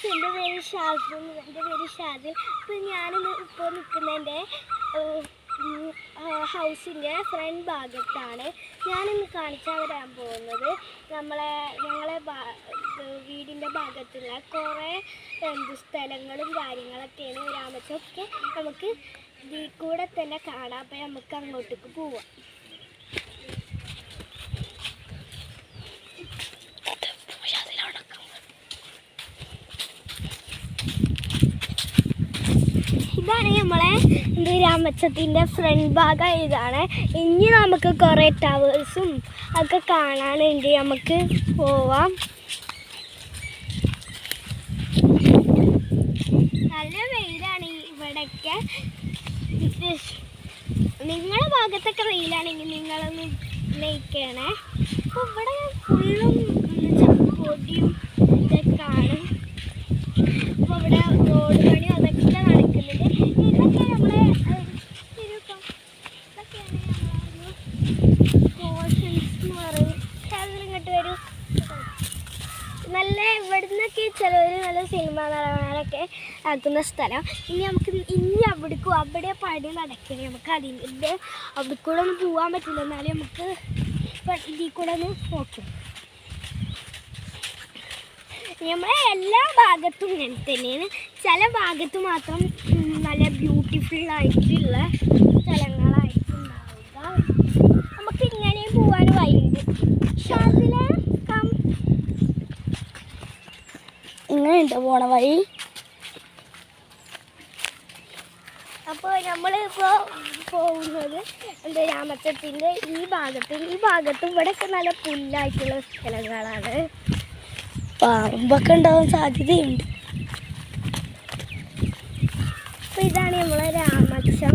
Guys, എൻ്റെ പേര് ഷാസിൽ. അപ്പോൾ ഞാനിന്ന് ഇപ്പോൾ നിൽക്കുന്നതിൻ്റെ ഹൗസിൻ്റെ ഫ്രണ്ട് ഭാഗത്താണ്. ഞാനിന്ന് കാണിച്ചു തരാൻ പോകുന്നത് ഞങ്ങളെ വീടിൻ്റെ ഭാഗത്തുള്ള കുറേ സ്ഥലങ്ങളും കാര്യങ്ങളൊക്കെയാണ്. രാമച്ചൊക്കെ നമുക്ക് ഇതിൽ കൂടെ തന്നെ കാണാം. അപ്പോൾ നമുക്ക് അങ്ങോട്ടേക്ക് പോവാം. ഇതാണ് നമ്മളെ രാമച്ചത്തിൻ്റെ ഫ്രണ്ട് ഭാഗം. ഇതാണ്. ഇനി നമുക്ക് കുറേ ടവേഴ്സും ഒക്കെ കാണാനുണ്ട്. നമുക്ക് പോവാം. നല്ല വെയിലാണ് ഇവിടെയൊക്കെ. നിങ്ങളുടെ ഭാഗത്തൊക്കെ വെയിലാണെങ്കിൽ നിങ്ങളൊന്ന് ലൈക്ക് ചെയ്യണേ. അപ്പോൾ ഇവിടെ ഫുള്ളും പൊടിയും ഇതൊക്കെയാണ്. അപ്പോൾ ഇവിടെ റോഡ് പണിയും അതൊക്കെ നടക്കുന്നുണ്ട്. ഇതൊക്കെ നമ്മളെ ഇതൊക്കെയാണ് പോർഷൻസ് എന്ന് പറയും. ഇങ്ങോട്ട് വരും. നല്ല ഇവിടുന്നൊക്കെ ചിലവർ നല്ല സിനിമ നടന്മാരൊക്കെ ആക്കുന്ന സ്ഥലം. ഇനി അവിടേക്കും അവിടെ പണി നടക്കണേ. നമുക്ക് അതിൻ്റെ അവിടെ കൂടെ ഒന്നും പോകാൻ പറ്റില്ല. എന്നാലും നമുക്ക് ഇതിൽ കൂടെ ഒന്ന് നോക്കും. നമ്മളെ എല്ലാ ഭാഗത്തും ഇങ്ങനെ തന്നെയാണ്. ചില ഭാഗത്ത് മാത്രം നല്ല ബ്യൂട്ടിഫുള്ളായിട്ടുള്ള സ്ഥലങ്ങളായിട്ടുണ്ടാവുക. നമുക്ക് ഇങ്ങനെയും പോകാൻ വഴിയുണ്ട്. ഷാസിലെ ഇങ്ങനെയുണ്ട് പോണ വഴി. അപ്പോൾ നമ്മളിപ്പോൾ പോകുന്നത് രാമച്ചത്തിൻ്റെ ഈ ഭാഗത്തും ഇവിടെയൊക്കെ നല്ല പുല്ലായിട്ടുള്ള സ്ഥലങ്ങളാണ്. പാമ്പൊക്കെ ഉണ്ടാവാൻ സാധ്യതയുണ്ട്. അപ്പോൾ ഇതാണ് നമ്മളെ രാമച്ചം.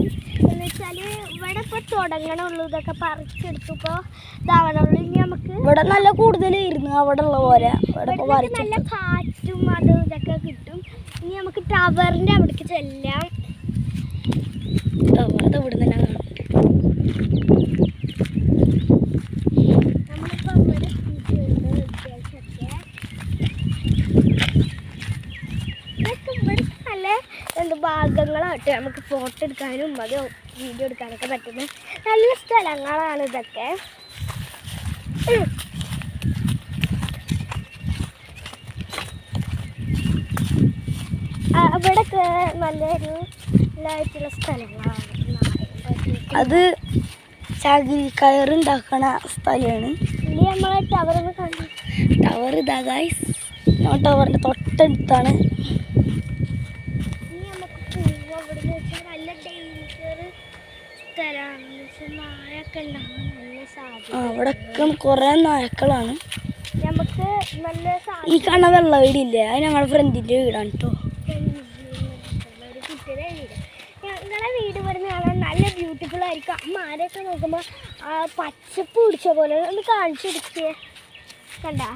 എന്ന് വെച്ചാൽ ഇവിടെ ഇപ്പോൾ തുടങ്ങണുള്ളൂ. ഇതൊക്കെ പറിച്ചെടുത്തപ്പോൾ ഇതാവണുള്ളൂ. ഇനി നമുക്ക് ഇവിടെ നല്ല കൂടുതലായിരുന്നു അവിടെ ഉള്ള പോലെ. ഇവിടെ നല്ല കാറ്റും അതും ഇതൊക്കെ കിട്ടും. ഇനി നമുക്ക് ടവറിൻ്റെ അവിടേക്ക് ചെല്ലാം. ടവർ ഇവിടെ തന്നെ കാണും. നമ്മളിപ്പോൾ അവിടെ നല്ല ഭാഗങ്ങളായിട്ട് നമുക്ക് ഫോട്ടോ എടുക്കാനും അത് വീഡിയോ എടുക്കാനൊക്കെ പറ്റുന്ന നല്ല സ്ഥലങ്ങളാണ് ഇതൊക്കെ. അവിടെയൊക്കെ നല്ലൊരു ഇതായിട്ടുള്ള സ്ഥലങ്ങളാണ്. അത് ചകിരി കയറുണ്ടാക്കണ സ്ഥലമാണ്. ഇനി നമ്മളെ ടവറൊന്ന് കണ്ടു. ടവർ ഇതാ ഗൈസ്. ടവറിൻ്റെ തൊട്ടടുത്താണ്. നല്ല ഡേഞ്ചർ സ്ഥലമാണ്. നായൊക്കെ ഉണ്ടാകും നല്ല സാധ്യത. അവിടെയൊക്കെ കുറേ നായക്കളാണ്. നമുക്ക് നല്ല ഈ കാണാൻ വെള്ള വീടില്ലേ, അത് ഞങ്ങളുടെ ഫ്രണ്ടിൻ്റെ വീടാണ് കേട്ടോ. കുട്ടിയുടെ വീട്. ഞങ്ങളുടെ വീട് വരുന്ന കാണാൻ നല്ല ബ്യൂട്ടിഫുൾ ആയിരിക്കും. അമ്മമാരെയൊക്കെ നോക്കുമ്പോൾ പച്ചപ്പ് പിടിച്ച പോലെ ഒന്ന് കാണിച്ചു കൊടുക്കുക. കണ്ടാ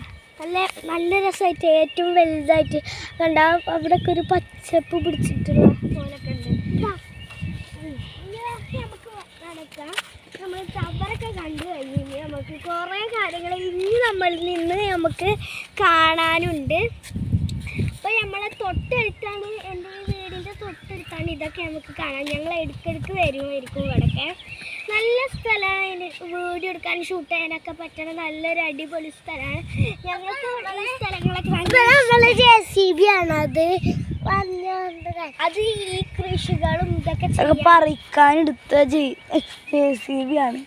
നല്ല രസമായിട്ട് ഏറ്റവും വലുതായിട്ട് കണ്ട അവിടെയൊക്കെ ഒരു പച്ചപ്പ് പിടിച്ചിട്ടുള്ള പോലൊക്കെ ഉണ്ട്. നമുക്ക് നടക്കാം. നമ്മൾ ടവറൊക്കെ കണ്ടു കഴിഞ്ഞ് നമുക്ക് കുറേ കാര്യങ്ങൾ ഇനി നമ്മളിൽ നിന്ന് നമുക്ക് കാണാനുണ്ട്. അപ്പോൾ നമ്മളെ തൊട്ടടുത്താണ്, എൻ്റെ വീടിൻ്റെ തൊട്ടടുത്താണ് ഇതൊക്കെ നമുക്ക് കാണാം. ഞങ്ങൾ ഇടയ്ക്കിടയ്ക്ക് വരുമായിരിക്കും. ഇവിടെയൊക്കെ നല്ല സ്ഥലമാണ്. വീഡിയോ എടുക്കാൻ ഷൂട്ട് ചെയ്യാനൊക്കെ പറ്റണ നല്ലൊരു അടിപൊളി സ്ഥലമാണ്. ഞങ്ങൾക്ക് ഈ സ്ഥലങ്ങളൊക്കെ JCB ആണ്. അത് ഈ കൃഷികളും ഇതൊക്കെ പറിക്കാനെടുത്ത JCB ആണ്.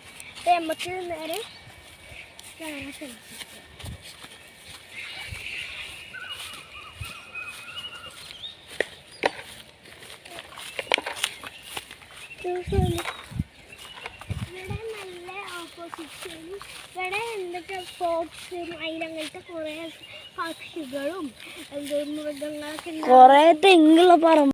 നമുക്ക് നേരെ കാണാൻ ശ്രമിക്കും. ഇവിടെ എന്തൊക്കെ ഫോക്സും അതിലങ്ങനത്തെ കുറേ പക്ഷികളും മൃഗങ്ങളൊക്കെ കുറേ തെങ്ങുള്ള പറമ്പ്.